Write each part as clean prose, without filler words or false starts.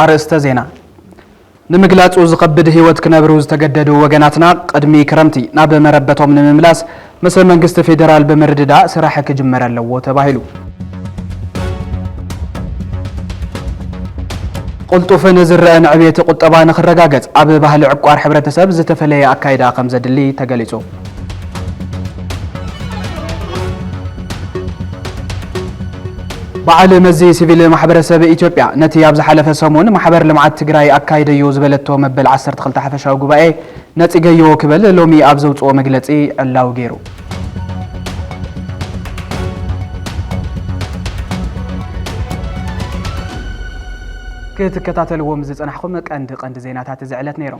أرستا زينا نمغلاص زقبد هيوت كنبرو زتجددوا وجناتنا قدمي كرمتي ناب مربتهم من مملاس مثل منجست فيدرال بمرددا سراحه كجمر لو تباهلو قلت فنزر نعبيه قطبا نخرجاجت اب ባህል ዕቋር ሕብረተሰብ ዝተፈለየ አካይዳ ከም ዘድሊ ተገሊጹ بعد مزي سيفيل محبرسب إثيوبيا نتي أبز حلف سمون محبر لمعت تجراي أكايد يوز بلتو مبل عصر تخلت حفشة وجبائي نتي جيو كبل لومي أبزوت ومجلتي الله وغيره كنت كتاتل ومزت أنا حكمك عند زينات زعلت نيرم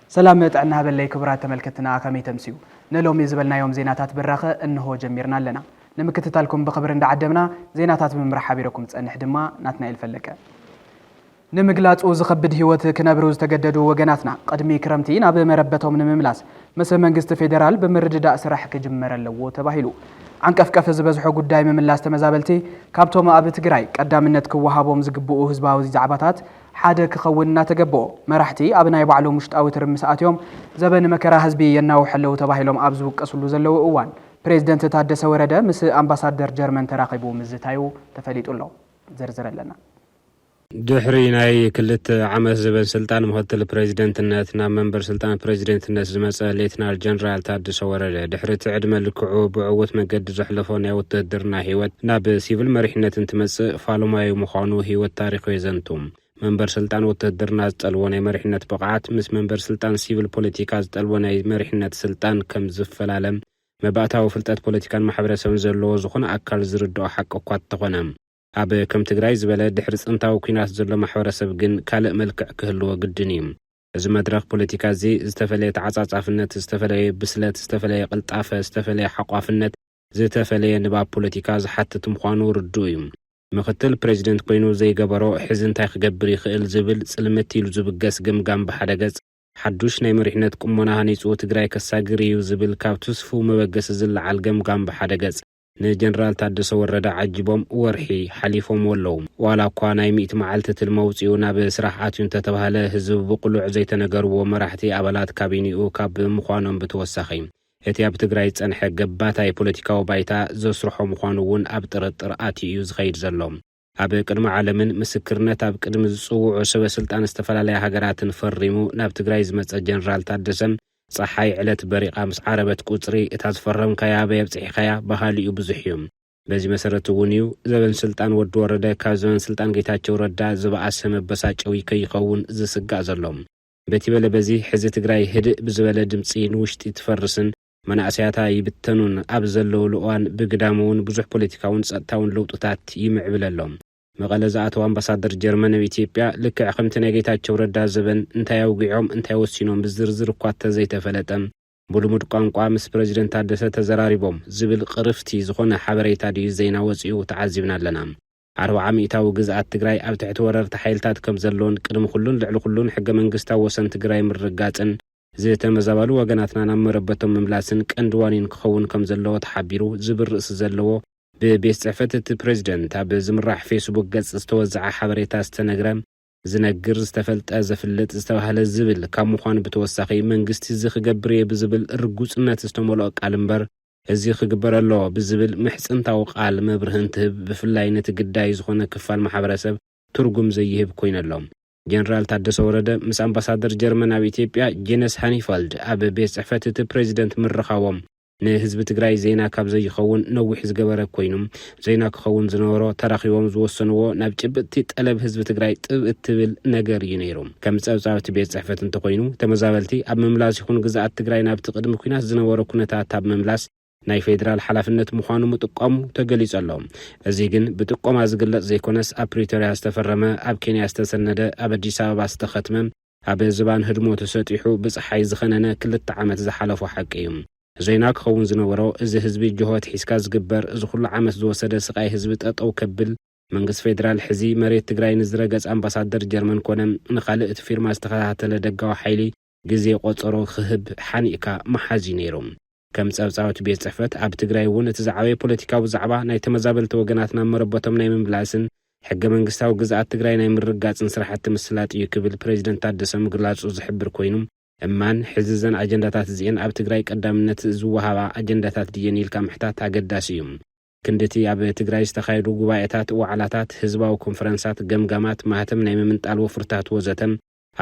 سلامت عنا بالله كبرات تملكتنا كمي تمسيو نلومي زبلنا يوم زينات برخة إنه جميرنا لنا نمكتتالكم بخبر عند عدمنا زيناتات من مرحبا بكم تصنح دما ناتنا الفلكه نمغلاص زخبد هيوت كنبروز تجددوا وجناتنا قدمي كرمتي ناب مربتهم من مملاس مثل منجست فيدرال بمرددا سراح كجمر لو تباهلو عن كفكف زبزحو قداي مملاس تمزابلتي كابتوم اب تግራይ ቀዳምነት ክወሃቦም ዝግብኡ ህዝባዊ ዛዕባታት ሓደ ክኸውንና ተገቦ መራሕቲ ኣብናይ ባዕሎም ውሽጣዊ ትርምስኣትዮም ዘበን መከራ ህዝቢ የናው ሕለው ተባሂሎም ኣብ ዝውቀስሉ ዘለው እዋን ፕሬዝዳንት ታደሰ ወረደ ምስ አምባሳደር ጀርመን ተራኺቡ ምዝታዩ ተፈሊጡሎ ዘርዝረለና ድሕሪ ናይ ክልተ ዓመት ዝበን ስልጣን ምክትል ፕሬዝዳንትነትና መንበር ስልጣን ፕሬዝዳንትነት ዝመፀ ሌተናል ጀነራል ታደሰ ወረደ ድሕሪ ዕድመ ልክዑ ብዕውት መንገዲ ዘሕለፎ ናይ ውትድርና ህይወት ናብ ሲቪል መሪሕነት እንትመጽእ ፋሉማዊ ምዃኑ ህይወት ታሪኹ የዘንቱም መንበር ስልጣን ውትድርና ዝጠልቦ ናይ መሪሕነት ብቕዓት ምስ መንበር ስልጣን ሲቪል ፖለቲካ ዝጠልቦ ናይ መሪሕነት ስልጣን ከም ዝፈላለም መባእታዊ ፍልጠት ፖለቲካን ማሕበረሰብን ዘለዎ ዝኾነ ኣካል ዝርድኦ ሓቂ እኳ ተኾነ ኣብ ከም ትግራይ ዝበለ ድሕሪ ጽንታዊ ኩናት ዘሎ ማሕበረሰብ ግን ካልእ መልክዕ ክህልዎ ግድን እዩ እዚ መድረኽ ፖለቲካ እዚ ዝተፈለየ ተዓጻጻፍነት ዝተፈለየ ብስለት ዝተፈለየ ቅልጣፈ ዝተፈለየ ሓቋፍነት ዝተፈለየ ንባብ ፖለቲካ ዝሓትት ምዃኑ ርዱእ እዩ ምክትል ፕሬዝዳንት ኮይኑ ዘይገበሮ ሕዚ እንታይ ክገብር ይኽእል ዝብል ጽልመት ኢሉ ዝብገስ ግምጋም ብሓደ ገጽ حدوش ናይ መሪሕነት ቁመና ሃኒጹ ትግራይ ከሳግር እዩ ዝብል ካብ ትስፉ መበገስ ዝለዓል ገምጋም ብሓደ ገጽ ንጀነራል ታደሰ ወረደ ዓጅቦም ወርሒ ሓሊፎም ወለው ዋላ እኳ ናይ 100 መዓልቲ ትልመውጽኡ ናብ ስራሕ ኣትዩ ተተባሃለ ህዝብ ብቁሉዕ ዘይተነገርዎ መራሕቲ ኣባላት ካቢኔኡ ካብ ምዃኖም ብተወሳኺ እቲ ኣብ ትግራይ ጸንሐ ገባታይ ፖለቲካዊ ባይታ ዘስርሖ ምዃኑ እውን ኣብ ጥርጥር ኣትዩ ዝኸይድ ዘሎ ኣብ ቅድመ ዓለምን ምስክርነት ኣብ ቅድሚ ዝጽውዑ ሰበ ስልጣን ዝተፈላለዩ ሃገራትን ፈሪሙ ናብ ትግራይ ዝመጸ ጀነራል ታደሰ ፀሓይ ዕለት በሪቓ ምስ ዓረበት ቁጽሪ እታ ዝፈረምካያ በየብጽሒኻያ ባህሊኡ ብዙሕ እዩ በዚ መሰረት እውን እዩ ዘበን ስልጣን ወዲ ወረደ ካብ ዘበን ስልጣን ጌታቸው ረዳ ዝበኣሰ መበሳጨዊ ከይኸውን ዝስጋእ ዘሎ በቲ በለ በዚ ሕዚ ትግራይ ህድእ ብዝበለ ድምፂ ንውሽጢ ትፈርስን መናእሰያታ ይብተኑን ኣብ ዘለው ልኡዋን ብግዳሙን ብዙሕ ፖለቲካውን ጸጥታውን ለውጥታት ይምዕብለሎም መቐለ ዝኣተው አምባሳደር ጀርመን ኢትዮጵያ ልክዕ ከምቲ ናይ ጌታቸው ረዳ ዘበን እንታይ ኣውጊዖም እንታይ ወሲኖም ብዝርዝር እኳ ተዘይተፈለጠም ብልሙድ ቋንቋ ምስ ፕሬዝዳንት ታደሰ ተዘራሪቦም ዝብል ቅርፍቲ ዝኾነ ሓበሬታ ድዩ ዜና ወፂኡ ተዓዚብና ኣለና 40 ሚእታዊ ግዝኣት ትግራይ ኣብ ትሕቲ ወረርቲ ሓይልታት ከም ዘለውን ቅድሚ ኩሉን ልዕሊ ኩሉን ሕገ መንግስታዊ ወሰን ትግራይ ምርጋጽን ዝተመዛበሉ ወገናትና ናብ መረበቶም መምላስን ቀንድዋኒን ክኸውን ከም ዘለዎ ተሓቢሩ ዝብል ርእሲ ዘለዎ ببيت صحفة البريزيدنت ኣብ ዝምራሕ ፌስቡክ ገጽ ዝተወዝዐ ሓበሬታ ዝተነግረ ዝነግር ዝተፈልጠ ዘፍልጥ ዝተባህለ ዝብል ካብ ምዃኑ ብተወሳኺ መንግስቲ ዝኽገብር ብዝብል ርጉጽነት ዝተመልኦ ቃል እምበር እዚ ክግበር ኣሎ ብዝብል ምሕጽንታዊ ቃል መብርህን ትህብ ብፍላይ ነቲ ግዳይ ዝኾነ ክፋል ማሕበረሰብ ትርጉም ዘይህብ ኮይነሎም ጀነራል ታደሰ ወረደ ምስ አምባሳደር ጀርመን ኣብ ኢትዮጵያ ጄነስ ሃኒፈልድ ኣብ ቤት ጽሕፈት ፕሬዝዳንት ምርኻቦም ንህዝቢ ትግራይ ዜና ካብ ዘይኸውን ነዊሕ ዝገበረ ኮይኑ ዜና ክኸውን ዝነበሮ ተራኺቦም ዝወሰንዎ ናብ ጭብጥቲ ጠለብ ህዝቢ ትግራይ ጥብ እትብል ነገር እዩ ነይሩ ከም ጸብጻብቲ ቤት ጽሕፈት እንተኮይኑ ተመዛበልቲ ኣብ መምላስ ይኹን ግዝኣት ትግራይ ናብ ትቅድሚ ኩናት ዝነበረ ኩነታት ኣብ መምላስ ናይ ፌደራል ሓላፍነት ምዃኑ ምጥቆሙ ተገሊጹ ኣሎ እዚ ግን ብጥቆማ ዝግለጽ ዘይኮነስ ኣብ ፕሪቶሪያ ዝተፈረመ ኣብ ኬንያ ዝተሰነደ ኣብ አዲስ አበባ ዝተኸትመ ኣብ ዝባን ህድሞ ተሰጢሑ ብፀሓይ ዝኸነነ 2 ዓመት ዝሓለፈ ሓቂ እዩ ዜና ክኸውን ዝነበሮ እዚ ህዝቢ ጅሆት ሒስካ ዝግበር እዚ ኩሉ ዓመት ዝወሰደ ስቃይ ህዝቢ ጠጠው ከብል መንግስት ፌደራል ሕዚ መሬት ትግራይ ንዝረገጽ አምባሳደር ጀርመን ኮነ ንኻልእ እቲ ፊርማ ዝተኸታተለ ደጋዊ ሓይሊ ግዜ ቆጸሮ ክህብ ሓኒእካ መሓዚ ነይሩ ከም ጸብጻብቲ ቤት ጽሕፈት ኣብ ትግራይ እውን እቲ ዝዓበየ ፖለቲካዊ ዛዕባ ናይ ተመዛበልቲ ወገናትና መረበቶም ናይ ምምላስን ሕገ መንግስታዊ ግዝኣት ትግራይ ናይ ምርጋጽን ስራሕቲ ምስላጥ እዩ ክብል ፕሬዚደንት ታደሰ ምግላጹ ዝሕብር ኮይኑ እማን ሕዝዘን አጀንዳታት እዚአን ኣብ ትግራይ ቀዳምነት ዝወሃባ አጀንዳታት ድየን ኢልካ ምሕታት አገዳሲ እዩ ክንደቲ ኣብ ትግራይ ዝተኻየዱ ጉባኤታት ዋዕላታት ህዝባዊ ኮንፈረንሳት ገምጋማት ማህተም ናይ ምምንጣል ወፍርታት ወዘተን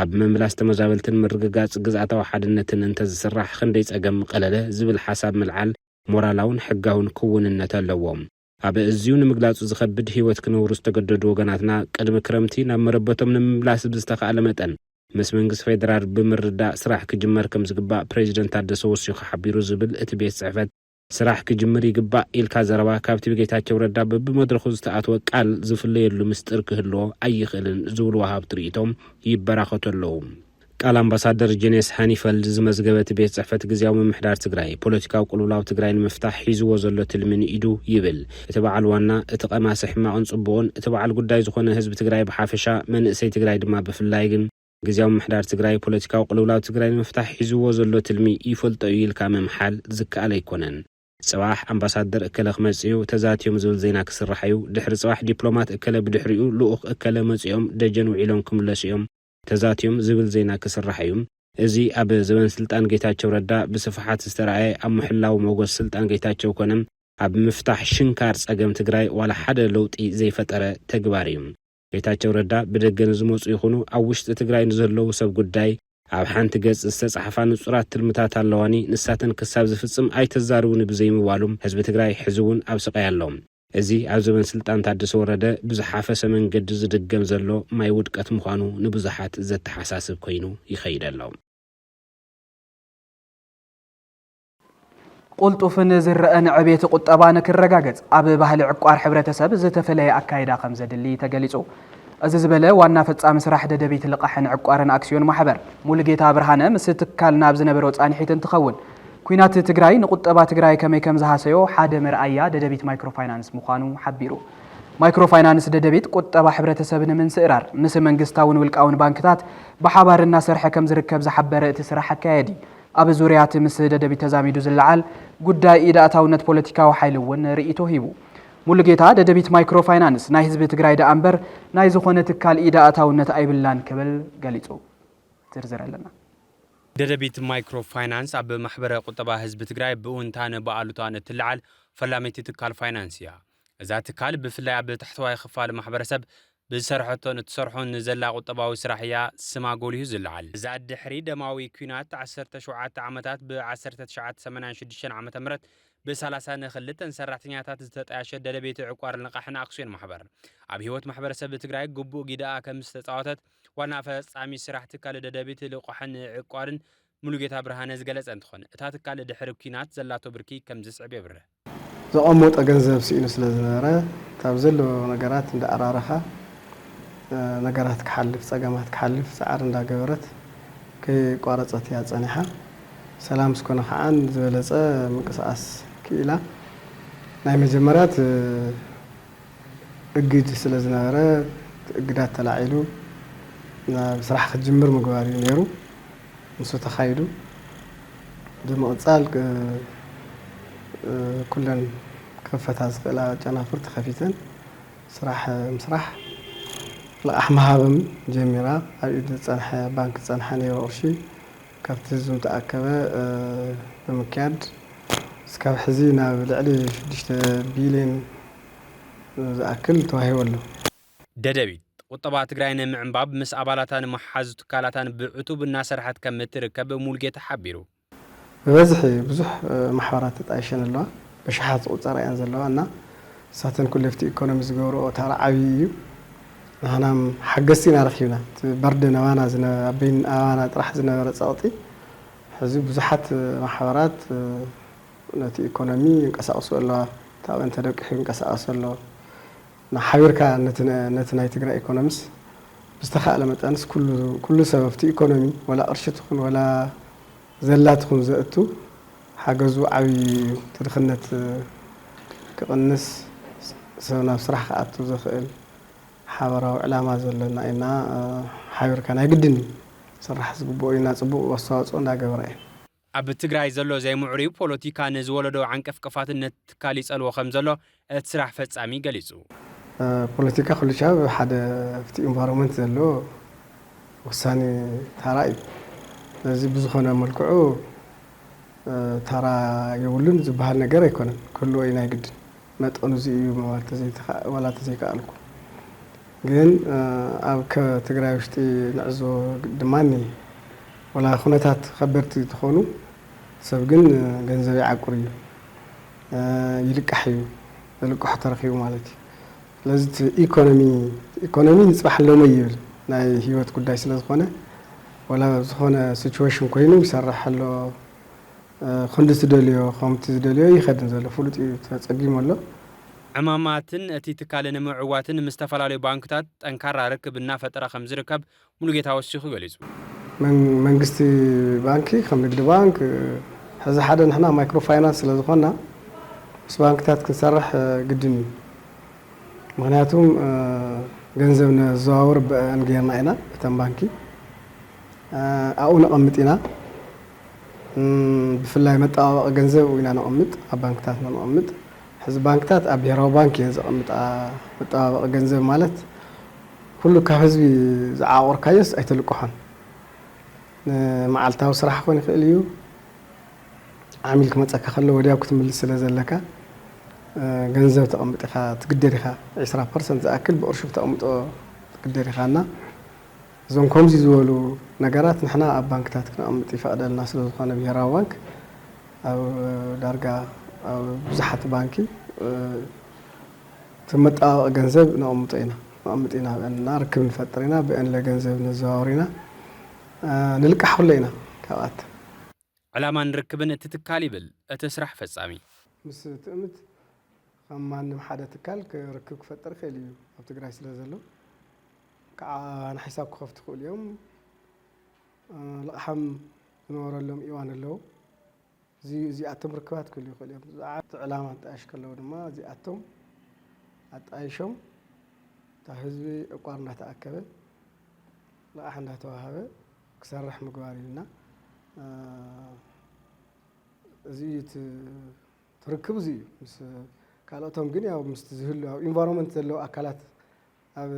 ኣብ መምላስ ተመዛበልትን ምርግጋጽ ግዝኣታዊ ሓድነትን እንተዝስራሕ ክንደይ ጸገም ቀለለ ዝብል ሓሳብ ምልዓል ሞራላውን ሕጋውን ክውንነት ኣለዎም ኣብ እዚኡ ንምግላጹ ዝኸብድ ህይወት ክነብሩ ዝተገደዱ ወገናትና ቅድሚ ክረምቲ ናብ መረበቶም ንምምላስ ብዝተኻእለ መጠን ምስ መንግስቲ ፌደራል ብምርዳእ ስራሕ ክጅመር ከም ዝግባእ ፕሬዚደንት ታደሰ ወሲኹ ሓቢሩ ዝብል እቲ ቤት ጽሕፈት ስራሕ ክጅምር ይግባእ ኢልካ ዘረባ ካብቲ ጌታቸው ረዳ በብመድረኹ ዝተኣትወ ቃል ዝፍለየሉ ምስጢር ክህልዎ ኣይኽእልን ዝብሉ ወሃብ ትርኢቶም ይበራኸቱ ኣለዉ ቃል አምባሳደር ጄኔስ ሃኒፈልድ ዝመዝገበት ቤት ጽሕፈት ግዚያዊ ምምሕዳር ትግራይ ፖለቲካዊ ቁልውላው ትግራይ ንምፍታሕ ሒዝዎ ዘሎ ትልምን ኢዱ ይብል እቲ በዓል ዋና እቲ ቀማሲ ሕማቕን ጽቡቕን እቲ በዓል ጉዳይ ዝኾነ ህዝቢ ትግራይ ብሓፈሻ መንእሰይ ትግራይ ድማ ብፍላይ ግን ግዚያዊ ምምሕዳር ትግራይ ፖለቲካዊ ቁልውላው ትግራይ ንምፍታሕ ሒዝዎ ዘሎ ትልሚ ይፈልጦ እዩ ኢልካ ምምሓል ዝከኣል ኣይኮነን ጽባሕ አምባሳደር እከለ ክመጽኡ ተዛትዮም ዝብል ዜና ክስራሐዩ ድሕሪ ጽባሕ ዲፕሎማት እከለ ብድሕሪኡ ልኡኽ እከለ መጽኦም ደጀን ውዒሎም ክምለስዮም ተዛትዮም ዝብል ዜና ክስራሐዩ እዚ ኣብ ዘበን ስልጣን ጌታቸው ረዳ ብስፍሓት ዝተረኣየ ኣብ ምሕላው ሞገስ ስልጣን ጌታቸው ኮነም ኣብ ምፍታሕ ሽንካር ጸገም ትግራይ ዋላ ሓደ ለውጢ ዘይፈጠረ ተግባር እዩ ጌታቸው ረዳ ብደገን ዝመጹ ይኹኑ ኣብ ውሽጢ ትግራይ ንዘለዉ ሰብ ጉዳይ ኣብ ሓንቲ ገጽ ዝተጻሕፋ ንጹራት ትልምታት ኣለዋኒ ንሳተን ክሳብ ዝፍጽም ኣይተዛርቡን ብዘይምባሎም ህዝቢ ትግራይ ሕዝውን ኣብ ስቃይ ኣለዎም እዚ ኣብ ዘበን ስልጣን ታደሰ ወረደ ብዝሓፈሰ መንገዲ ዝድገም ዘሎ ማይ ውድቀት ምዃኑ ንብዙሓት ዘተሓሳስብ ኮይኑ ይኸይድ ኣሎ ቁልጡፍን ዝረአን ዕቤት ቁጠባ ንክረጋገጽ ኣብ ባህሊ ዕቋር ሕብረተሰብ ዝተፈለየ ኣካይዳ ከም ዘድሊ ተገሊጹ እዚ ዝበለ ዋና ፈጻሚ ስራሕ ደደቢት ልቃሕን ዕቋርን አክሲዮን ማሕበር ሙሉጌታ ብርሃነ ምስ ትካል ናብ ዝነበረ ጻንሒት እንትኸውን ኩናት ትግራይ ንቁጠባ ትግራይ ከመይ ከም ዝሃሰዮ ሓደ መርኣያ ደደቢት ማይክሮፋይናንስ ምዃኑ ሓቢሩ ማይክሮፋይናንስ ደደቢት ቁጠባ ሕብረተሰብ ንምንስእራር ምስ መንግስታውን ውልቃውን ባንክታት ብሓባርና ሰርሐ ከም ዝርከብ ዝሓበረ እቲ ስራሕ አካየዲ ኣብ ዙርያት ምስ ደደቢት ተዛሚዱ ዝለዓል ጉዳይ ኢዳእታውነት ፖለቲካዊ ሓይል እውን ርእይቶ ሂቡ ሙሉጌታ ደደቢት ማይክሮፋይናንስ ናይ ህዝቢ ትግራይ ዳኣምበር ናይ ዝኾነ ትካል ኢዳእታውነት ኣይብላን ክብል ገሊጹ ዝርዝር ኣለና ደደቢት ማይክሮፋይናንስ ኣብ ማሕበረ ቁጠባ ህዝቢ ትግራይ ብእውንታነ በኣሉታነ ትልዓል ፈላመይቲ ትካል ፋይናንስ እያ እዛ ትካል ብፍላይ ኣብ ታሕተዋይ ክፋል ማሕበረሰብ ብዝሰርሐቶን እትሰርሖን ዘላ ቁጠባዊ ስራሕ እያ ስማ ጎሊሁ ዝለዓል እዛ ድሕሪ ደማዊ ኩናት 17 ዓመታት ብ1986 ዓመተ ምህረት ብ32 ሰራሕተኛታት ዝተጣየሸ ደደቢት ዕቋር ልቃሕን አክሲዮን ማሕበር ኣብ ህይወት ማሕበረሰብ ትግራይ ግቡእ ጊዳ ከም ዝተጻወተት ዋና ፈጻሚ ስራሕ ትካል ደደቢት ልቃሕን ዕቋርን ሙሉጌታ ብርሃነ ዝገለጸ እንትኾን እታ ትካል ድሕሪ ኩናት ዘላቶ ብርኪ ከም ዝስዕብ ይብርህ ዘቐመጠ ገንዘብ ሲኢኑ ስለዝነበረ ካብ ዘሎ ነገራት እንዳኣራረኻ ነገራት ክሓልፍ ጸገማት ክሓልፍ ጻዕር እንዳገበረት ከይቋረጸት እያ ጸኒሓ ሰላም ስኮነ ኸዓን ዝበለጸ ምንቅስቃስ ክኢላ ናይ መጀመርያት እግድ ስለዝነበረ እግዳት ተላዒሉ ናብ ስራሕ ክጅምር ምግባር እዩ ነይሩ ንሱ ተኻይዱ ብምቕጻል ኩለን ከፈታ ዝኽእላ ጨናፍር ተኸፊተን ስራሕ ምስራሕ ልቃሕ መሃብም ጀሚራ ኣብ ኢድ ጸንሐ ባንክ ጸንሐ ነይሩ ቅርሺ ካብቲ ዝም ተኣከበ ብምክያድ እስካብ ሕዚ ናብ ልዕሊ 6 ቢልዮን ዝኣክል ተዋሂቡ ኣሎ ደደቢት ቁጠባ ትግራይ ንምዕንባብ ምስ ኣባላታን መሓዙ ትካላታን ብዕቱብ እናሰርሐት ከም እትርከብ ሙሉጌታ ሓቢሩ ብበዝሒ ብዙሕ ማሕበራት ተጣይሸን ኣለዋ ብሽሓት ቁፀር እየን ዘለዋ እና ሳተን ኩለፍቲ ኢኮኖሚ ዝገብርኦ ተራ ዓብዪ እዩ ንሕናም ሓገዝቲ ኢና ረኺብና በርዲ ነባና ዝነበን ኣባና ጥራሕ ዝነበረ ፀቕጢ ሕዚ ብዙሓት ማሕበራት ነቲ ኢኮኖሚ ይንቀሳቀሱ ኣለዋ ታብን ተደቂሑ ይንቀሳቀሱ ኣለዋ ንሓቢርካ ነቲ ናይ ትግራይ ኢኮኖሚስ ብዝተኻእለ መጠንስ ኩሉ ሰበብቲ ኢኮኖሚ ወላ ቅርሺ ትኹን ወላ ዘላት ትኹን ዘእቱ ሓገዙ ዓብዪ ትድኽነት ክቕንስ ሰብ ናብ ስራሕ ክኣቱ ዝኽእል ሓበራዊ ዕላማ ዘለና ኢና ሓቢርካ ናይ ግድን ስራሕ ዝግብኦ ኢና ጽቡቕ ኣስተዋፅኦ እንዳገበረ እየ ኣብ ትግራይ ዘሎ ዘይምዕሩይ ፖለቲካ ንዝወለዶ ዓንቀፍ ቅፋትነት ትካል ይጸልዎ ከም ዘሎ እቲ ስራሕ ፈጻሚ ገሊጹ ፖለቲካ ኩሉ ሻብ ሓደ ፍቲ ኢንቫይሮንመንት ዘሎ ውሳኔ ታራ እዩ ስለዚ ብዝኾነ መልክዑ ታራ የብሉን ዝበሃል ነገር ኣይኮነን ኩሉ ወይ ናይ ግድን መጠኑ እዚ እዩ ዋላ ተዘይከኣልኩ ግን ኣብ ትግራይ ውሽጢ ንዕዞ ድማኒ ወላ ኩነታት ከበድቲ ትኾኑ ሰብ ግን ገንዘብ ይዓቁር እዩ ይልቃሕ እዩ ዝልቃሕ ተረኺቡ ማለት እዩ ስለዚ ኢኮኖሚ ይፅባሕሎም ይብል ናይ ህይወት ጉዳይ ስለ ዝኾነ ወላ ዝኾነ ሲቹዌሽን ኮይኑ ይሰርሕ ኣሎ ክንዲ ዝደልዮ ከምቲ ዝደልዮ ይኸድን ዘሎ ፍሉጥ እዩ ተፀጊሙ ኣሎ ዕማማትን እቲ ትካል ንምዕዋትን ምስ ዝተፈላለዩ ባንክታት ጠንካራ ርክብ እናፈጠረ ከም ዝርከብ ሙሉጌታ ወሲኹ ገሊጹ መንግስቲ ባንኪ ከም ንግዲ ባንክ ሕዚ ሓደ ንሕና ማይክሮ ፋይናንስ ስለ ዝኾንና ምስ ባንክታት ክንሰርሕ ግድን እዩ ምክንያቱም ገንዘብ ነዘዋውር ብአን ጌርና ኢና እተን ባንኪ ኣብኡ ነቐምጥ ኢና ብፍላይ መጠባበቂ ገንዘብ ኢና ነቐምጥ ኣብ ባንክታት ነቐምጥ ሕዚ ባንክታት ኣብ ብሄራዊ ባንክ እየን ዘቐምጣ መጠባበቂ ገንዘብ ማለት ኩሉ ካብ ህዝቢ ዝዓቆርካዮስ ኣይተልቅሖን መዓልታዊ ስራሕ ክኾን ይኽእል እዩ ዓሚል ክመፀካ ከሎ ወዲያው ክትምልስ ስለ ዘለካ ገንዘብ ተቐምጥ ኢኻ ትግደድ ኢኻ 20% ዝኣክል ብቅርሹ ተቐምጦ ትግደድ ኢኻና እዞም ከምዚ ዝበሉ ነገራት ንሕና ኣብ ባንክታት ክነቐምጥ ይፈቅደልና ስለ ዝኾነ ብሄራዊ ባንክ ኣብ ዳርጋ ኣብ ብዙሓት ባንኪ መጠባበቂ ገንዘብ ነቐምጦ ኢና እና ርክብ ንፈጥር ኢና ብአን ለገንዘብ ነዘዋውር ኢና ንልቃሕ ኩለ ኢና ካብኣት ዕላማ ንርክብን እቲ ትካል ይብል እቲ ስራሕ ፈጻሚ ምስ ትእምት ከም ማንም ሓደ ትካል ክርክብ ክፈጥር ይኽእል እዩ ኣብ ትግራይ ስለ ዘሎ ከዓ ንሒሳብ ክኸፍቱ ይኽእሉ እዮም ልቕሓም ዝነበረሎም እዋን ኣለዉ እዚኣቶም ርክባት ክህሉ ይኽእሉ እዮም ብዛዕባ ዕላማ ኣጣይሽ ከለዉ ድማ እዚኣቶም ኣጣይሾም እታ ህዝቢ ዕቋር እንዳተኣከበ ልቕሓ እንዳተዋሃበ ክሰርሕ ምግባር ኢልና እዚ ትርክብ እዚ እዩ ምስ ካልኦቶም ግን ያው ምስ ዝህሉ ኣብ ኢንቫይሮንመንት ዘለዎ ኣካላት ኣብ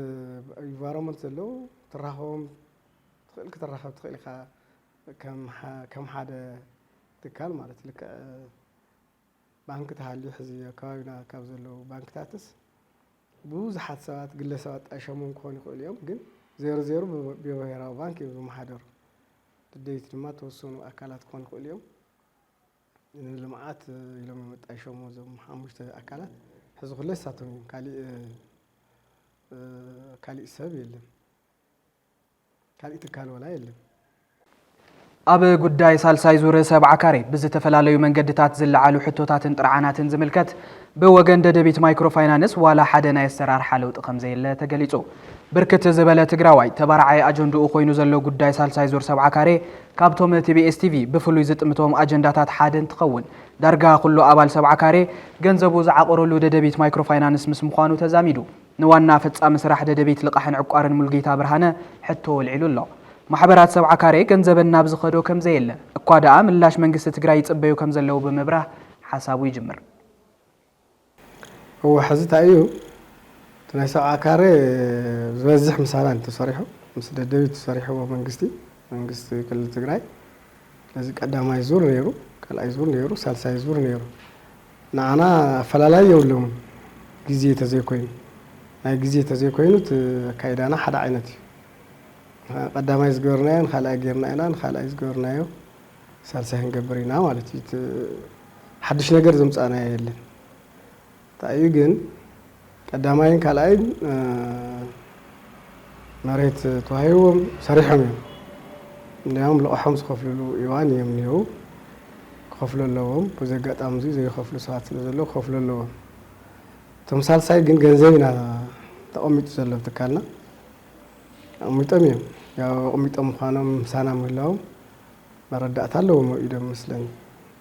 ኢንቫይሮንመንት ዘለዎ ትራኸቦም ትኽእል ክትራኸብ ትኽእል ኢኻ ከም ሓደ ትካል ማለት ልክዕ ባንክ ተሃልዩ ሕዚ ከባቢና ካብ ዘለዉ ባንክታትስ ብዙሓት ሰባት ግለሰባት ጣይሾሞም ክኾኑ ይኽእሉ እዮም ግን ዜሮ ብብሄራዊ ባንክ እዮም ዝመሓደሩ ድደይቲ ድማ ተወሰኑ ኣካላት ክኾኑ ይኽእሉ እዮም ንልምዓት ኢሎም መጣይሾሞ እዞም 5 ኣካላት ሕዚ ኩሉ ይሳተፉ እዮም ካሊእ ሰብ የለን ካሊእ ትካል ወላ የለን ኣብ ጉዳይ ሳልሳይ ዙር ሰብዓ ካሬ ብዝተፈላለዩ መንገድታት ዝለዓሉ ሕቶታትን ጥርዓናትን ዝምልከት ብወገን ደደቢት ማይክሮ ፋይናንስ ዋላ ሓደ ናይ ኣሰራርሓ ለውጢ ከም ዘየለ ተገሊጹ ብርክት ዝበለ ትግራዋይ ተባርዓይ ኣጀንድኡ ኮይኑ ዘሎ ጉዳይ ሳልሳይ ዙር ሰብዓ ካሬ ካብቶም ቲቢኤስ ቲቪ ብፍሉይ ዝጥምቶም ኣጀንዳታት ሓደ እንትኸውን ዳርጋ ኩሉ ኣባል ሰብዓ ካሬ ገንዘቡ ዝዓቆረሉ ደደቢት ማይክሮ ፋይናንስ ምስ ምዃኑ ተዛሚዱ ንዋና ፈጻሚ ስራሕ ደደቢት ልቃሕን ዕቋርን ሙሉጌታ ብርሃነ ሕቶ ወልዒሉ ኣሎ ማሕበራት ሰብዓ ካሬ ገንዘበን ናብ ዝኸዶ ከም ዘየለ እኳ ደኣ ምላሽ መንግስቲ ትግራይ ይጽበዩ ከም ዘለው ብምብራህ ሓሳቡ ይጅምር ሕዚ እንታይ እዩ ናይ ሰብዓ ካሬ ዝበዝሕ ምሳላን ተሰሪሑ ምስ ደደቢት ተሰሪሕዎ መንግስቲ ክልል ትግራይ ስለዚ ቀዳማይ ዙር ነይሩ ካልኣይ ዙር ነይሩ ሳልሳይ ዙር ነይሩ ንዓና ኣፈላላይ የብሎም ግዜ ተዘይኮይኑ ናይ ግዜ ተዘይኮይኑ ካይዳና ሓደ ዓይነት እዩ ቀዳማይ ዝገበርናዮን ካልኣይ ጌርና ኢና ንካልኣይ ዝገበርናዮ ሳልሳይ ክንገብር ኢና ማለት እዩ ሓድሽ ነገር ዘምፃናዮ የለን እንታይ እዩ ግን ቀዳማይን ካልኣይን መሬት ተዋሂቦም ሰሪሖም እዮም እንዲያውም ልቕሖም ዝኸፍልሉ እዋን እዮም እኒአው ክኸፍሉ ኣለዎም በዚ ኣጋጣሚ እዚ ዘይከፍሉ ሰባት ስለ ዘለዎ ክኸፍሉ ኣለዎም እቶም ሳልሳይ ግን ገንዘብ ኢና ተቐሚጡ ዘሎ ትካልና ኣቐሚጦም እዮም ያው ኣቐሚጦም ምዃኖም ምሳና ምህላዎም መረዳእታ ኣለዎም ኢዶም መስለኒ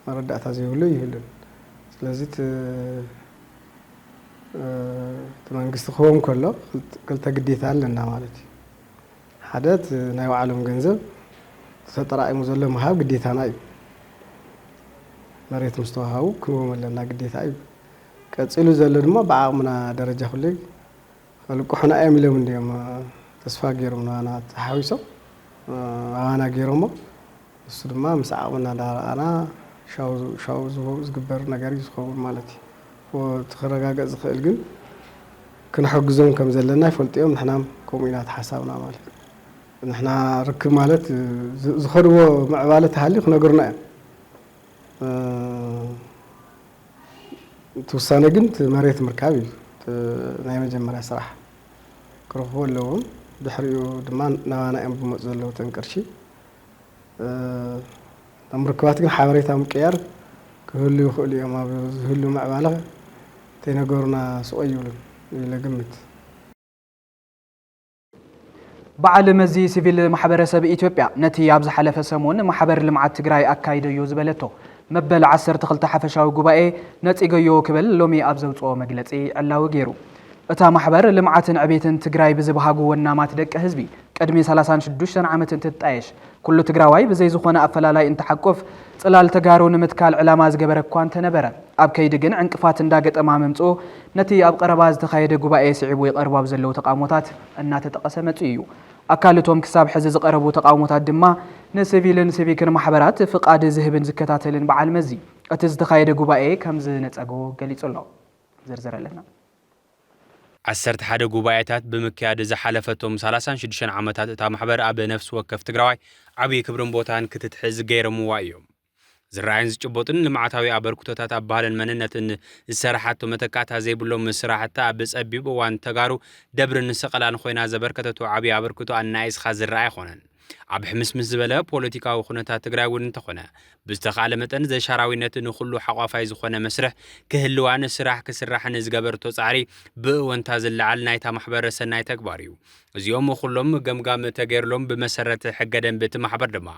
መረዳእታ ዘይብሉ ይህሉን ስለዚ መንግስቲ ክህቦም ከሎ ክልተ ግዴታ ኣለና ማለት እዩ ሓደ ናይ ባዕሎም ገንዘብ ተጠራቂሙ ዘሎ ምሃብ ግዴታና እዩ መሬት ምስ ተዋሃቡ ክንህቦም ኣለና ግዴታ እዩ ቀፂሉ ዘሎ ድማ ብዓቕምና ደረጃ ኩሉ ልቁሕና ኣሚሎም እንዲዮም ተስፋ ገይሮም ናና ተሓዊሶም ኣና ገይሮሞ እሱ ድማ ምስ ዓቕምና ዳርኣና ሻው ዝግበር ነገር ዝኸውን ማለት እዩ ትኸረጋገጽ ዝኽእል ግን ክንሕግዞም ከም ዘለና ይፈልጥዮም ንሕናም ከምኡ ኢና ተሓሳብና ማለት ንሕና ርክብ ማለት ዝኸድዎ ምዕባለ ተሃልዩ ክነገሩና እዮም ተወሳነ ግን መሬት ምርካብ እዩ ናይ መጀመርያ ስራሕ ክረኽቦ ኣለዎም ድሕሪኡ ድማ ናባና እዮም ብመፁ ዘለዉ ተንቅርሺ ምርክባት ግን ሓበሬታ ምቅያር ክህሉ ይኽእሉ እዮም ኣብ ዝህሉ ምዕባለ ተይነገሩና ስቆ ይብሉን ኢለ ግምት በዓል መዚ ሲቪል ማሕበረሰብ ኢትዮጵያ ነቲ ኣብ ዝሓለፈ ሰሙን ማሕበር ልምዓት ትግራይ ኣካይደዩ ዝበለቶ መበል 12 ሓፈሻዊ ጉባኤ ነፂገዮ ክብል ሎሚ ኣብ ዘውፅኦ መግለጺ ዕላዊ ገይሩ እታ ማሕበር ልምዓትን ዕቤትን ትግራይ ብዝበሃጉ ወናማት ደቂ ህዝቢ ቅድሚ 36 ዓመት እንትጣየሽ ኩሉ ትግራዋይ ብዘይ ዝኾነ ኣፈላላይ እንትሓቆፍ ጽላል ተጋሩ ንምትካል ዕላማ ዝገበረ እኳ እንተነበረ ኣብ ከይዲ ግን ዕንቅፋት እንዳገጠማ ምምጾ ነቲ ኣብ ቀረባ ዝተኻየደ ጉባኤ ስዒቡ ይቐርቡ ኣብ ዘለው ተቃውሞታት እናተጠቐሰ መጽ እዩ ኣካልቶም ክሳብ ሕዚ ዝቐረቡ ተቃውሞታት ድማ ንሲቪልን ሲቪክን ማሕበራት ፍቃድ ዝህብን ዝከታተልን በዓል መዚ እቲ ዝተኻየደ ጉባኤ ከም ዝነጸጎ ገሊጹ ኣሎ ዝርዝረለና 11 ጉባኤታት ብምክያድ ዝሓለፈቶም 36 ዓመታት እታ ማሕበር ኣብ ነፍሲ ወከፍ ትግራዋይ ዓብዪ ክብርን ቦታን ክትትሕዝ ገይረምዋ እዮም ዝረኣይን ዝጭበጡን ልምዓታዊ ኣበርክቶታት ኣብ ባህልን መንነትን ዝሰራሓቶ መተካታ ዘይብሎም ስራሕታ ኣብ ፀቢብ እዋን ተጋሩ ደብርን ሰቐላን ኮይና ዘበርከተቱ ዓብዪ ኣበርክቶ ኣናይስኻ ዝረኣይ ኾነን ኣብ ሕምስምስ ዝበለ ፖለቲካዊ ኩነታት ትግራይ እውን እንተኾነ ብዝተኻለ መጠን ዘሻራዊነት ንኹሉ ሓቋፋይ ዝኾነ መስርሕ ክህልዋን ስራሕ ክስራሕን ዝገበርቶ ጻዕሪ ብእወንታ ዝለዓል ናይታ ማሕበር ሰናይ ተግባር እዩ እዚኦም ኩሎም ገምጋም ተገይርሎም ብመሰረት ሕገ ደንቢ እቲ ማሕበር ድማ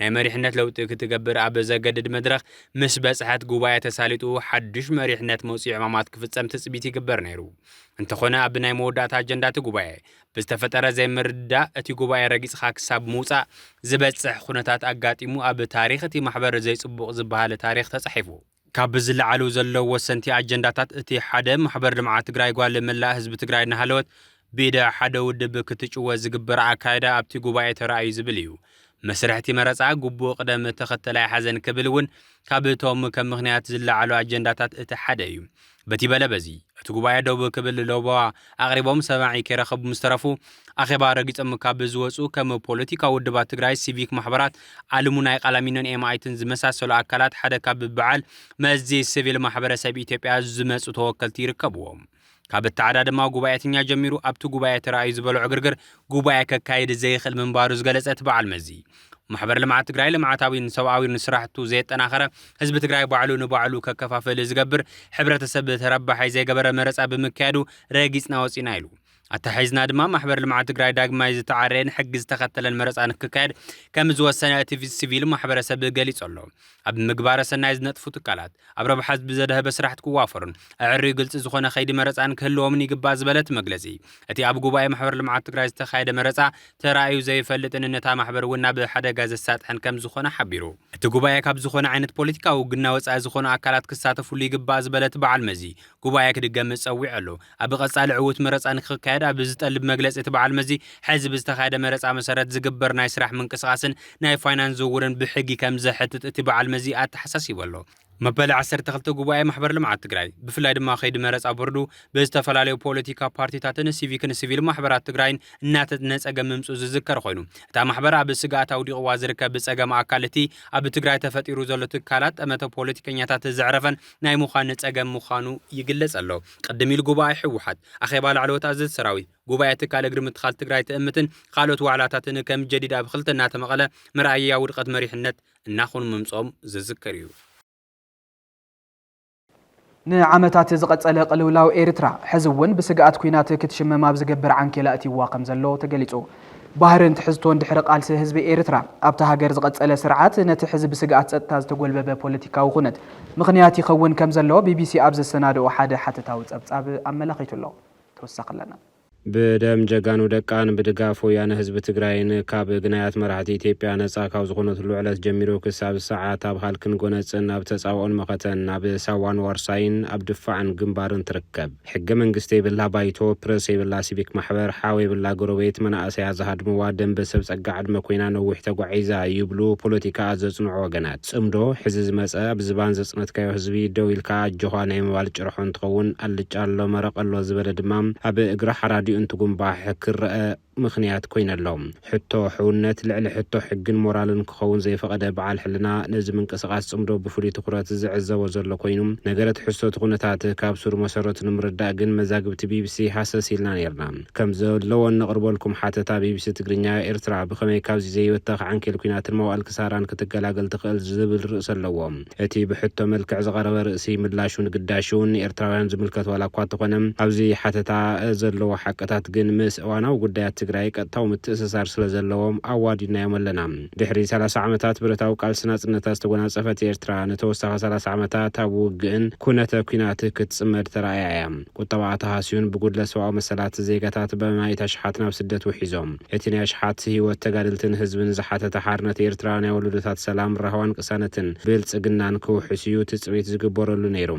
ናይ መሪሕነት ለውጢ ክትገብር ኣብ ዘገድድ መድረኽ ምስ በፅሐት ጉባኤ ተሳሊጡ ሓድሽ መሪሕነት መውፅኢ ዕማማት ክፍጸም ትፅቢት ይግበር ነይሩ እንተኾነ ኣብ ናይ መወዳእታ ኣጀንዳ እቲ ጉባኤ ብዝተፈጠረ ዘይምርዳእ እቲ ጉባኤ ረጊፅኻ ክሳብ ምውፃእ ዝበፅሕ ኩነታት ኣጋጢሙ ኣብ ታሪክ እቲ ማሕበር ዘይፅቡቕ ዝበሃል ታሪክ ተጻሒፉ ካብ ዝለዓሉ ዘለዉ ወሰንቲ ኣጀንዳታት እቲ ሓደ ማሕበር ልምዓት ትግራይ ጓል መላእ ህዝቢ ትግራይ እናሃለወት ብኢደ ሓደ ውድብ ክትጭወት ዝግበር ኣካይዳ ኣብቲ ጉባኤ ተራእዩ ዝብል እዩ መስርሕቲ መረፃ ግቡእ ቅደም ተኸተላይ ሓዘን ክብል እውን ካብ እቶም ከም ምክንያት ዝለዓሉ ኣጀንዳታት እቲ ሓደ እዩ በቲ በለ በዚ እቲ ጉባኤ ደው ክብል ሎባ ኣቕሪቦም ሰማዒ ከረኸቡ ምስተረፉ ኣኼባ ረጊፆም ካብ ዝወፁ ከም ፖለቲካ ውድባት ትግራይ ሲቪክ ማሕበራት ኣልሙናይ ቃላሚኖን ኤምኣይትን ዝመሳሰሉ ኣካላት ሓደ ካብ በዓል መዚ ሲቪል ማሕበረሰብ ኢትዮጵያ ዝመፁ ተወከልቲ ይርከብዎም ካብ እተዓዳ ድማ ጉባኤተኛ ጀሚሩ ኣብቲ ጉባኤ ተራእዩ ዝበልዑ ግርግር ጉባኤ ከካይድ ዘይኽእል ምንባሩ ዝገለጸት በዓል መዚ ማሕበር ልምዓት ትግራይ ልምዓታዊን ሰብኣዊን ስራሕቱ ዘየጠናኸረ ህዝቢ ትግራይ ባዕሉ ንባዕሉ ከከፋፈል ዝገብር ሕብረተሰብ ተረባሓይ ዘይገበረ መረፃ ብምክያዱ ረጊፅና ወፂና ኢሉ ኣተሓይዝና ድማ ማሕበር ልምዓት ትግራይ ዳግማይ ዝተዓረየን ሕጊ ዝተኸተለን መረፃ ንክካየድ ከም ዝወሰነ እቲ ሲቪል ማሕበረሰብ ገሊጹ ኣሎ ኣብ ምግባረ ሰናይ ዝነጥፉ ትካላት ኣብ ረብሓ ብዘደህበ ስራሕቲ ክዋፈሩን ኣዕርዩ ግልፂ ዝኾነ ከይዲ መረፃን ክህልዎምን ይግባእ ዝበለት መግለፂ እቲ ኣብ ጉባኤ ማሕበር ልምዓት ትግራይ ዝተኻየደ መረፃ ተራእዩ ዘይፈልጥን ነታ ማሕበር እውን ናብ ሓደጋ ዘሳጥሐን ከም ዝኾነ ሓቢሩ እቲ ጉባኤ ካብ ዝኾነ ዓይነት ፖለቲካዊ ውግና ወፃኢ ዝኾኑ ኣካላት ክሳተፍሉ ይግባእ ዝበለት በዓል መዚ ጉባኤ ክድገም ፀዊዕ ኣሎ ኣብ ቀጻሊ ዕውት መረፃ ንክካየድ ኣብ ዝጠልብ መግለፂ እቲ በዓል መዚ ሕዝቢ ዝተኻየደ መረፃ መሰረት ዝግበር ናይ ስራሕ ምንቅስቓስን ናይ ፋይናንስ ዝውውርን ብሕጊ ከም ዘሕትት እቲ በዓል መዚ ኣተሓሳሲቡ ኣሎ መበል 12 ጉባኤ ማሕበር ልምዓት ትግራይ ብፍላይ ድማ ከይዲ መረፃ ቦርዱ ብዝተፈላለዩ ፖለቲካ ፓርቲታትን ሲቪክን ሲቪል ማሕበራት ትግራይን እናተነፀገ ምምፁ ዝዝከር ኮይኑ እታ ማሕበር ኣብ ስጋኣት ኣውዲቕዋ ዝርከብ ፀገም ኣካል እቲ ኣብ ትግራይ ተፈጢሩ ዘሎ ትካላት ጠመተ ፖለቲከኛታት ዘዕረፈን ናይ ምዃን ፀገም ምዃኑ ይግለጽ ኣሎ ቅድሚ ኢሉ ጉባኤ ሕወሓት ኣኼባ ላዕለዎት ኣዘዝ ሰራዊት ጉባኤ ትካል እግሪ ምትኻል ትግራይ ትእምትን ካልኦት ዋዕላታትን ከም ጀዲድ ኣብ ክልተ እናተመቐለ ምርኣያ ውድቀት መሪሕነት እናኾኑ ምምፆም ዝዝከር እዩ ንዓመታት ዝቐጸለ ቅልውላው ኤርትራ ሕዚ እውን ብስግኣት ኩናት ክትሽመም ኣብ ዝገብር ዓንኬላ እትይዋ ከም ዘሎ ተገሊጹ ባህርን ትሕዝቶን ድሕሪ ቃልሲ ህዝቢ ኤርትራ ኣብታ ሃገር ዝቐጸለ ስርዓት ነቲ ሕዝቢ ስግኣት ጸጥታ ዝተጎልበበ ፖለቲካዊ ኩነት ምኽንያት ይኸውን ከም ዘሎ ቢቢሲ ኣብ ዘሰናድኦ ሓደ ሓተታዊ ጸብጻብ ኣመላኺቱ ኣሎ ተወሳኺ ኣለና بدم جگانو دقان بدقاف ويان حزب تግራይን ካብ ግናያት መራሕቲ ኢትዮጵያ ነጻ ካብ ዝኾነትሉ ዕለት ጀሚሩ ክሳብ ሰዓት ኣብ ሃልክን ጎነፅን ኣብ ተጻውኦን መኸተን ኣብ ሳዋን ዋርሳይን ኣብ ድፋዕን ግንባርን ትርከብ ሕገ መንግስቲ ይብላ ባይቶ ፕረስ ይብላ ሲቪክ ማሕበር ሓዊ ይብላ ጎረቤት መናእሰያ ዝሃድምዋ ደንበ ሰብ ጸጋ ዕድመ ኮይና ነዊሕ ተጓዒዛ ይብሉ ፖለቲካ ዘጽንዑ ወገናት ጽምዶ ሕዚ ዝመጸ ኣብ ዝባን ዘጽነትካዮ ህዝቢ ደው ኢልካ ጆኻ ናይ ምባል ጭርሖ እንትኸውን አልጫሎ መረቀሎ ዝበለ ድማ ኣብ እግራ ሓራዲ እንትጉምባሕ ክርአ ምኽንያት ኮይነሎም ሕቶ ሕውነት ልዕሊ ሕቶ ሕግን ሞራልን ክኸውን ዘይፈቀደ በዓል ሕልና ነዚ ምንቅስቃስ ጽምዶ ብፍሉይ ትኩረት ዝዕዘቦ ዘሎ ኮይኑ ነገረት ሕሶት ኩነታት ካብ ሱር መሰረቱ ንምርዳእ ግን መዛግብቲ ቢቢሲ ሓሰስ ኢልና ነርና ከም ዘለዎ ንቅርበልኩም ሓተታ ቢቢሲ ትግርኛ ኤርትራ ብኸመይ ካብዚ ዘይወተኽ ዓንኬል ኩናትን መዋዕል ክሳራን ክትገላገል ትኽእል ዝብል ርእስ ኣለዎ እቲ ብሕቶ መልክዕ ዝቀረበ ርእሲ ምላሹን ግዳሹን ኤርትራውያን ዝምልከት ዋላ እኳ ተኾነ ኣብዚ ሓተታ ዘለዎ ሓቀታት ግን ምስ እዋናዊ ጉዳያት ትግራይ ቀጥታው ምትእስሳር ስለዘለዎም አዋዲናዮም ኣለና ድሕሪ 30 ዓመታት ብረታው ቃልሲ ናጽነት ዝተጎናጸፈት ኤርትራ ነተወሳኺ 30 ዓመታት ኣብ ውግእን ኩነተ ኩናት ክትጽመድ ተራእያ ቁጠባ ተሃስዩን ብጉድለ ሰብኣዊ መሰላት ዜጋታት በማይ ተሽሓት ናብ ስደት ውሒዞም እቲ ናይ ሽሓት ህይወት ተጋድልትን ህዝብን ዝሓተተ ሓርነት ኤርትራ ናይ ወለዶታት ሰላም ረሃዋን ቅሳነትን ብልጽግናን ክውሕስዩ ትጽቢት ዝግበረሉ ነይሩ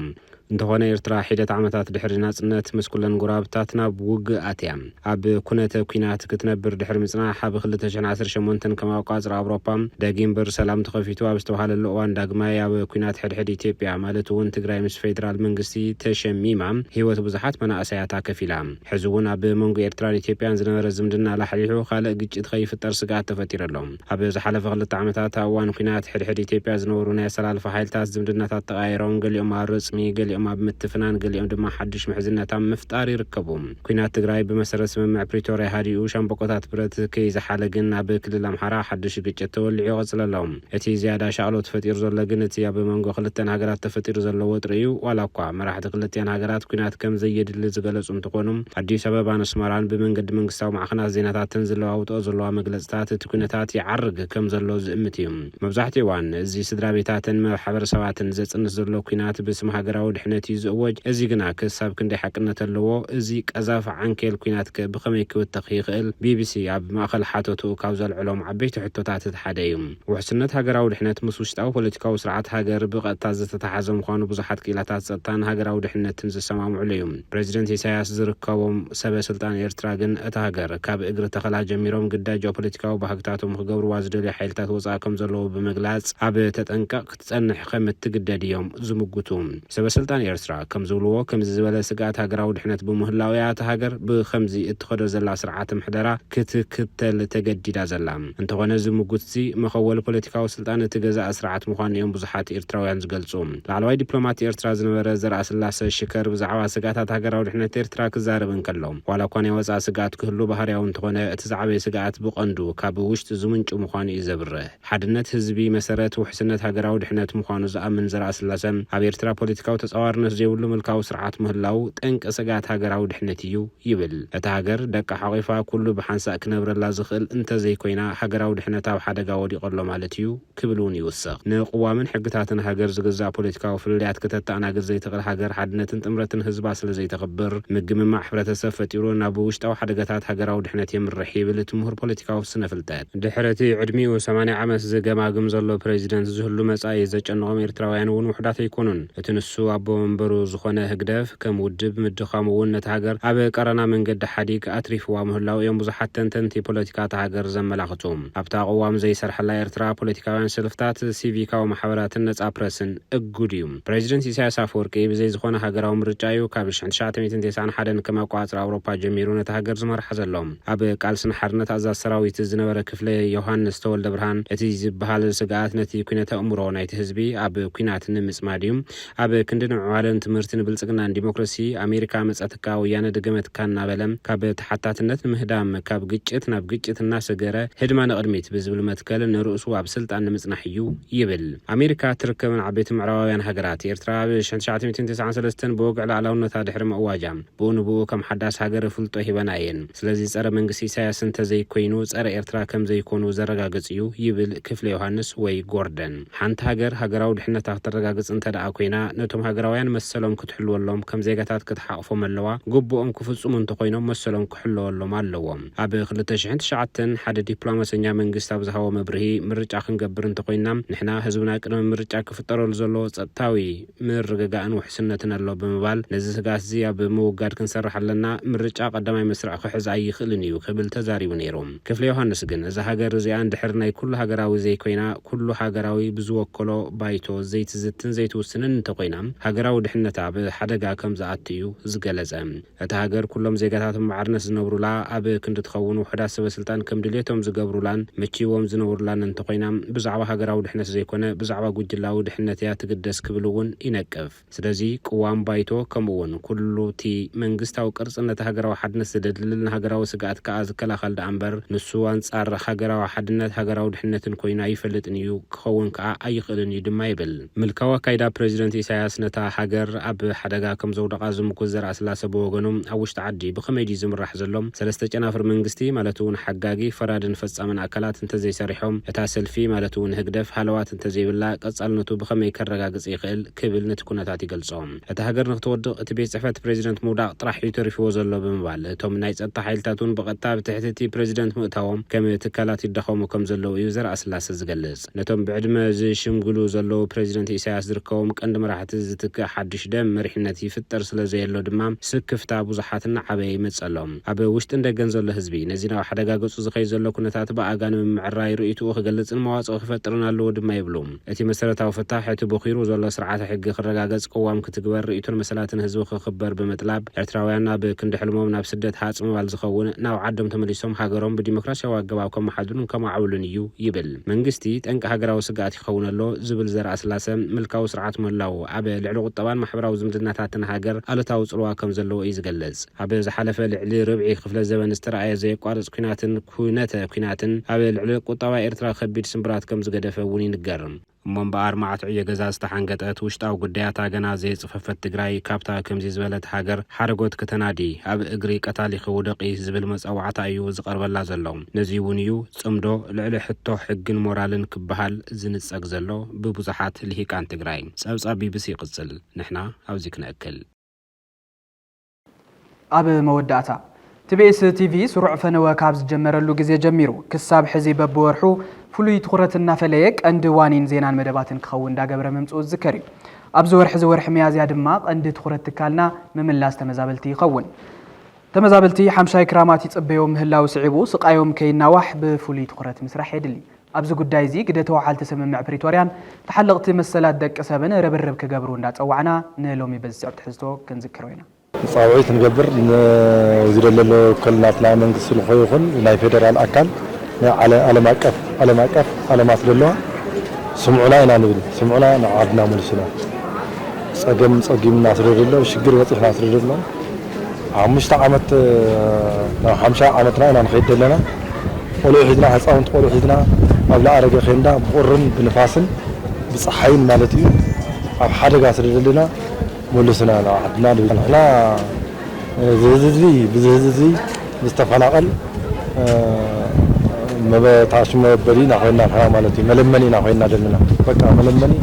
እንተኾነ ኤርትራ ሒደት ዓመታት ድሕሪ ናጽነት መስኩለን ጉራብታት ናብ ውግእ ኣትያ ኣብ ኩነተ ኩናት ክትነብር ድሕሪ ምጽናሕ ኣብ 2018 ከም ኣቋጽር ኣውሮፓ ዳግም በር ሰላም ተኸፊቱ ኣብ ዝተባሃለሉ እዋን ዳግማይ ኣብ ኩናት ሕድሕድ ኢትዮጵያ ማለት እውን ትግራይ ምስ ፌደራል መንግስቲ ተሸሚማ ህይወት ብዙሓት መናእሰያት ከፊላ ሕዚ እውን ኣብ መንጎ ኤርትራን ኢትዮጵያን ዝነበረ ዝምድና ላሕሊሑ ካልእ ግጭት ከይፍጠር ስጋት ተፈጢረሎም ኣብ ዝሓለፈ 2 ዓመታት ኣብ እዋን ኩናት ሕድሕድ ኢትዮጵያ ዝነበሩ ናይ ሰላልፋ ሓይልታት ዝምድናታት ተቃይሮም ገሊኦም ኣብ ርጽሚ ገሊኦም ኣብ ምትፍናን ገሊኦም ድማ ሓድሽ ምሕዝነት ኣብ ምፍጣር ይርከቡ ኩናት ትግራይ ብመሰረት ስምምዕ ፕሪቶሪያ ሃዲኡ ሻምበቆታት ብረት ከይዝሓለ ግን ኣብ ክልል ኣምሓራ ሓድሽ ግጭት ተወልዑ ይቐጽለሎም እቲ ዝያዳ ሻዕሎ ተፈጢሩ ዘሎ ግን እቲ ኣብ መንጎ ክልተን ሃገራት ተፈጢሩ ዘሎ ወጥሪ እዩ ዋላ እኳ መራሕቲ ክልተን ሃገራት ኩናት ከም ዘየድሊ ዝገለጹ እንትኾኑ ኣዲስ ኣበባን ኣስመራን ብመንገዲ መንግስታዊ ማዕኸናት ዜናታትን ዝለዋውጦ ዘለዋ መግለጽታት እቲ ኩነታት ይዓርግ ከም ዘሎ ዝእምት እዩ መብዛሕትኡ እዋን እዚ ስድራ ቤታትን ማሕበረሰባትን ዘጽንስ ዘሎ ኩናት ብስም ሃገራዊ ድሕነት ይዝወጅ እዚ ግና ክሳብ ክንደይ ሓቅነት ኣለዎ እዚ ቀዛፍ ዓንኬል ኩናት ብኸመይ ክውተኽ ይኽእል ቢቢሲ ኣብ ማእኸል ሓተቱ ካብ ዘልዕሎም ዓበይቲ ሕቶታት ሓደ እዩ ውሕስነት ሃገራዊ ድሕነት ምስ ውሽጣዊ ፖለቲካዊ ስርዓት ሃገር ብቐጥታ ዝተተሓሓዘ ምዃኑ ብዙሓት ክኢላታት ጸጥታን ሃገራዊ ድሕነትን ዝሰማምዑሉ እዩ ፕሬዚደንት ኢሳያስ ዝርከቦም ሰበስልጣን ኤርትራ ግን እታ ሃገር ካብ እግሪ ተኸላ ጀሚሮም ግዳጅ ፖለቲካዊ ባህግታቶም ክገብርዋ ዝደልዩ ሓይልታት ወጻእ ከም ዘለዉ ብምግላጽ ኣብ ተጠንቀቕ ክትጸንሕ ከም እትግደድ እዮም ዝምግቱ ሰበስልጣን ኤርትራ ከም ዝብልዎ ከም ዝበለ ስጋት ሃገራዊ ድሕነት ብምህላውያ እታ ሃገር ብኸምዚ እትኸዶ ዘላ ስርዓት ምሕደራ ክትክተል ተገዲዳ ዘላ እንተኾነ ዝምጉት እዚ መኸወል ፖለቲካዊ ስልጣን እቲ ገዛእ ስርዓት ምዃኑ እዮም ብዙሓት ኤርትራውያን ዝገልጹ ላዕለዋይ ዲፕሎማት ኤርትራ ዝነበረ ዘርአ ስላሴ ሽከር ብዛዕባ ስጋታት ሃገራዊ ድሕነት ኤርትራ ክዛረብ እንከሎም ዋላ እኳ ናይ ወጻእ ስጋት ክህሉ ባህርያዊ እንተኾነ እቲ ዝዓበየ ስጋት ብቐንዱ ካብ ውሽጢ ዝምንጩ ምዃኑ እዩ ዘብርህ ሓድነት ህዝቢ መሰረት ውሕስነት ሃገራዊ ድሕነት ምዃኑ ዝኣምን ዘርአ ስላሴ ኣብ ኤርትራ ፖለቲካዊ ተጻዋርነት ዘይብሉ ምልካዊ ስርዓት ምህላው ጠንቂ ስጋት ሃገራዊ ድሕነት እዩ ይብል እታ ሃገር ደቂ ሓቂፋ ኩሉ ብሓንሳእ ክነብረላ ዝኽእል እንተዘይኮይና ሃገራዊ ድሕነት ኣብ ሓደጋ ወዲቖሎ ማለት እዩ ክብል እውን ይውስኽ ንቅዋምን ሕግታትን ሃገር ዝግዛእ ፖለቲካዊ ፍልልያት ከተተኣናግድ ዘይትኽእል ሃገር ሓድነትን ጥምረትን ህዝባ ስለ ዘይተኸብር ምግምማዕ ሕብረተሰብ ፈጢሩ ናብ ውሽጣዊ ሓደጋታት ሃገራዊ ድሕነት የምርሕ ይብል እቲ ምሁር ፖለቲካዊ ስነ ፍልጠት ድሕረቲ ዕድሚኡ 80 ዓመት ዝገማግም ዘሎ ፕሬዚደንት ዝህሉ መጻኢ ዘጨንቖም ኤርትራውያን እውን ውሕዳት ኣይኮኑን እቲ ንሱ ኣቦ መንበሩ ዝኾነ ህግደፍ ከም ውድብ ምድኻሙ እውን ነቲ ሃገር ኣብ ቀረና መንገዲ ሓዲግ ኣትሪፍዋ ምህላው እዮም ብዙሓት ተንተንቲ ፖለቲካ እታ ሃገር ዘመላኽቱ ኣብታ ቅዋም ዘይሰርሐላ ኤርትራ ፖለቲካውያን ሰልፍታት ሲቪካዊ ማሕበራትን ነጻ ፕረስን እጉድ እዩ ፕሬዚደንት ኢሳያስ አፈወርቂ ብዘይ ዝኾነ ሃገራዊ ምርጫ እዩ ካብ 1991 ከም ኣቋጽር ኣውሮፓ ጀሚሩ ነቲ ሃገር ዝመርሐ ዘሎ ኣብ ቃልስን ሓርነት ኣዛዝ ሰራዊት ዝነበረ ክፍለ ዮሃንስ ተወልደ ብርሃን እቲ ዝበሃል ስጋት ነቲ ኩነተ እምሮ ናይቲ ህዝቢ ኣብ ኩናት ንምጽማድ እዩ ኣብ ክንዲ ንምዕባለን ትምህርትን ብልጽግናን ዲሞክራሲ ኣሜሪካ መጻትካ ወያነ ደገመትካ እናበለም ካብ ተሓታትነት ንምህዳም ካብ ግጭት ናብ ግጭት እናሰገረ ህድማ ንቕድሚት ብዝብል መትከል ንርእሱ ኣብ ስልጣን ንምጽናሕ እዩ ይብል ኣሜሪካ ትርከብን ዓበይቲ ምዕራባውያን ሃገራት ኤርትራ ብ1993 ብወግዕ ላዕላውነታ ድሕሪ ምእዋጃ ብኡንብኡ ከም ሓዳስ ሃገር ፍልጦ ሂበና እየን ስለዚ ጸረ መንግስቲ ኢሳያስ እንተዘይኮይኑ ጸረ ኤርትራ ከም ዘይኮኑ ዘረጋግጽ እዩ ይብል ክፍለ ዮሃንስ ወይ ጎርደን ሓንቲ ሃገር ሃገራዊ ድሕነታ ክትረጋግጽ እንተደኣ ኮይና ነቶም ሃገራዊ ኤርትራውያን መሰሎም ክትሕልወሎም ከም ዜጋታት ክትሓቅፎም ኣለዋ ግቡኦም ክፍጽሙ እንተኮይኖም መሰሎም ክሕልወሎም ኣለዎም ኣብ 2009 ሓደ ዲፕሎማሰኛ መንግስት ኣብ ዝሃቦ መብርሂ ምርጫ ክንገብር እንተኮይና ንሕና ህዝብና ቅድመ ምርጫ ክፍጠረሉ ዘሎ ጸጥታዊ ምርግጋእን ውሕስነትን ኣሎ ብምባል ነዚ ስጋት እዚ ኣብ ምውጋድ ክንሰርሕ ኣለና ምርጫ ቀዳማይ መስርዕ ክሕዝ ኣይኽእልን እዩ ክብል ተዛሪቡ ነይሮም ክፍለ ዮሐንስ ግን እዚ ሃገር እዚኣ እንድሕር ናይ ኩሉ ሃገራዊ ዘይኮይና ኩሉ ሃገራዊ ብዝወከሎ ባይቶ ዘይትዝትን ዘይትውስንን እንተኮይና ሃገራዊ ድሕነታ ብሓደጋ ከም ዝኣትዩ ዝገለጸ እቲ ሃገር ኩሎም ዜጋታት ማዕርነት ዝነብሩላ ኣብ ክንዲ ትኸውን ውሕዳት ሰበስልጣን ከም ድሌቶም ዝገብሩላን መቺዎም ዝነብሩላን እንተኮይና ብዛዕባ ሃገራዊ ድሕነት ዘይኮነ ብዛዕባ ጉጅላዊ ድሕነት እያ ትግደስ ክብል እውን ይነቅፍ ስለዚ ቅዋም ባይቶ ከምኡውን ኩሉ እቲ መንግስታዊ ቅርጽነት ሃገራዊ ሓድነት ዝደልልን ሃገራዊ ስጋኣት ከዓ ዝከላኸል ዳ እምበር ንሱ አንጻር ሃገራዊ ሓድነት ሃገራዊ ድሕነትን ኮይና ይፈልጥን እዩ ክኸውን ከዓ ኣይኽእልን እዩ ድማ ይብል ምልካዋ ካይዳ ፕሬዚደንት ኢሳያስ ነታ ሃገር ኣብ ሓደጋ ከም ዘውደቃ ዝምኩዝ ዘርአ ስላሰ ብወገኖም ኣብ ውሽጢ ዓዲ ብኸመይ ዝምራሕ ዘሎም ሰለስተ ጨናፍር መንግስቲ ማለት እውን ሓጋጊ ፈራድን ፈጻምን ኣካላት እንተዘይሰሪሖም እታ ሰልፊ ማለት እውን ህግደፍ ሃለዋት እንተዘይብላ ቀጻልነቱ ብኸመይ ከረጋግጽ ይኽእል ክብል ነቲ ኩነታት ይገልጾም እታ ሃገር ንኽትወድቕ እቲ ቤት ጽሕፈት ፕሬዚደንት ምውዳቕ ጥራሕ እዩ ተሪፍዎ ዘሎ ብምባል እቶም ናይ ጸጥታ ሓይልታት እውን ብቐጥታ ብትሕቲ ፕሬዚደንት ምእታዎም ከም ትካላት ይደኸሙ ከም ዘለው እዩ ዘርአ ስላሰ ዝገልጽ ነቶም ብዕድመ ዝሽምግሉ ዘለው ፕሬዚደንት ኢሳያስ ዝርከቦም ቀንዲ መራሕቲ ዝትክእ ሓድሽ ደም መሪሕነት ይፍጠር ስለዘየሎ ድማ ስክፍታ ብዙሓትና ዓበይ ይመጸሎም ኣብ ውሽጢ እንደገን ዘሎ ህዝቢ ነዚ ናብ ሓደጋ ገጹ ዝኸይ ዘሎ ኩነታት ብኣጋን ምዕራይ ርእይቱ ክገልጽን መዋጽእ ክፈጥርን ኣለዎ ድማ ይብሉም እቲ መሰረታዊ ፍታሕ እቲ በኺሩ ዘሎ ስርዓተ ሕጊ ክረጋገጽ ቅዋም ክትግበር ርእይቱን መሰላትን ህዝቢ ክኽበር ብምጥላብ ኤርትራውያን ናብ ክንዲ ሕልሞም ናብ ስደት ሓጽምባል ዝኸውን ናብ ዓዶም ተመሊሶም ሃገሮም ብዲሞክራሲያዊ ኣገባብ ከመሓድሩን ከመዓውሉን እዩ ይብል መንግስቲ ጠንቂ ሃገራዊ ስጋኣት ይኸውን ኣሎ ዝብል ዘርአ ስላሰ ምልካዊ ስርዓት መላው ኣብ ልዕሊ ቁጠባን ማሕበራዊ ዝምድናታትን ሃገር ኣሉታዊ ጽልዋ ከም ዘለዎ እዩ ዝገልጽ ኣብ ዝሓለፈ ልዕሊ ርብዒ ክፍለ ዘበን ዝተረኣየ ዘይቋርጽ ኩናትን ኣብ ልዕሊ ቁጠባ ኤርትራ ከቢድ ስምብራት ከም ዝገደፈ እውን ይንገርም እምበኣር ማዕትዑ የገዛ ዝተሓንገጠት ውሽጣዊ ጉዳያት ገና ዘይጽፈፈት ትግራይ ካብታ ከምዚ ዝበለት ሃገር ሓረጎት ከተናዲ ኣብ እግሪ ቀታሊ ክውደቂ ዝብል መጻዋዕታ እዩ ዝቀርበላ ዘሎ ነዚ እውን እዩ ጽምዶ ልዕሊ ሕቶ ሕግን ሞራልን ክበሃል ዝንጸግ ዘሎ ብብዙሓት ልሂቃን ትግራይ ጸብጻብ ቢቢሲ ይቅጽል ንሕና ኣብዚ ክንእክል ኣብ መወዳእታ TBS TV ስሩዕ ፈነወ ካብ ዝጀመረሉ ግዜ ጀሚሩ ክሳብ ሕዚ በብወርሑ ፍሉይ ትኹረትና ፈለየ ቀንዲ ዋኒን ዜናን መደባትን ክኸውን እንዳገበረ መምጽኡ ዝከር እዩ ኣብዚ ወርሒ መያዝያ ድማ ቀንዲ ትኹረት ትካልና ምምላስ ተመዛበልቲ ይኸውን ተመዛበልቲ ሓምሻይ ክራማት ይጽበዩ ምህላው ስዒቡ ስቃዮም ከይናዋሕ ብፍሉይ ትኹረት ምስራሕ የድሊ ኣብዚ ጉዳይ እዚ ግደ ተዋሓልቲ ስምምዕ ፕሪቶርያን ተሓለቕቲ መሰላት ደቂ ሰብን ርብርብ ክገብሩ እንዳጸዋዕና ንሎሚ በዚ ዕብት ሕዝቶ ክንዝክሮ ኢና صاوعيت نقبر وزير الله كلنا منقص الخيوخن لا فيدرال أكل على ما تدلوا سمعنا إلى نبي سمعنا عدنا ملسنا صقم ناصر الله وشجر وطيح ناصر الله عمش تعمت حمشة عمتنا إلى نخيد لنا قولوا حدنا حصان تقولوا حدنا قبل أرجع خيندا بقرن بنفاسن بصحين مالتي أو حدا قاصر لنا ملسنا عدنا لا زي مستفناقل ما بتعش ما برينا خوينا حنا مالتي ملمني خوينا دلنا بقى ملمني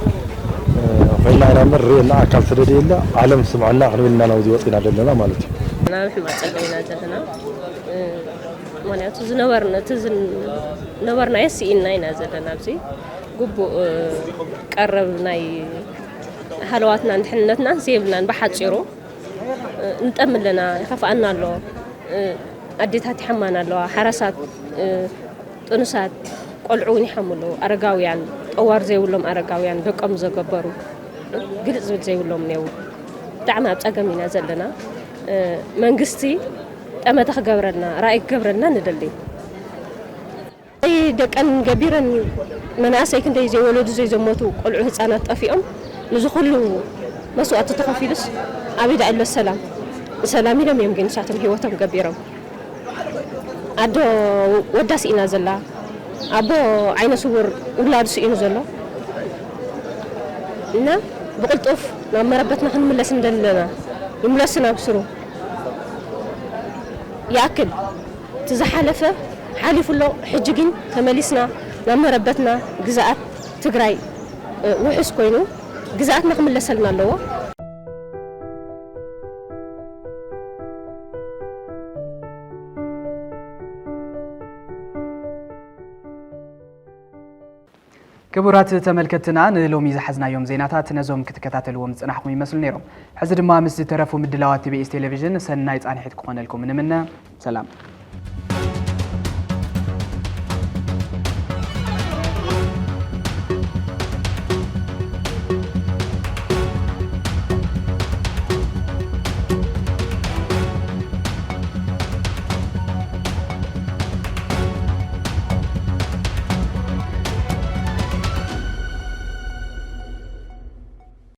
خوينا انا مر لا اكل سدد الا عالم سمعنا خلينا نودي وطينا دلنا مالتي انا ما صلينا جدنا وانا نورنا يسينا هنا زدنا بزي قبو قربناي حلواتنا نحنتنا سيبنا بحاجيرو نتأمل لنا يخفقنا له أديتها تحملنا له حراسات تنسات قلعون يحملوا أرجاويان أوار زي ولهم أرجاويان بقم زجبروا جلس زي ولهم نيو تعمل بتأجمنا زلنا منقستي أما تخجبرنا رأيك جبرنا ندلي أي دك أن كبيرا مناسك كنت زي ولد زي زموتو قلعوا هتسانات أفيهم نزخلو مسؤولة تخفيلس عبيد على السلام سلامي لم يمكن ساعتهم هوتهم كبيرة عدو وداس إنا زلا أبو عين صور أولاد سئين زلا إنا بقلت أوف لما ربتنا خن ملسن دلنا يملسنا بسرو يأكل تزحلفه حالف له حجين كملسنا لما ربتنا جزاءات تجري وحس كوينو جزاءاتنا كملسنا له كبرات تملكتنا نلومي زحزنا يوم زيناتات نزوم كتكتاتلوم صنحكم يمثل نيرم حزد ما مس ترفو مدلاوات تي بي اس تلفزيون سنايت انحيت كون لكم من منا سلام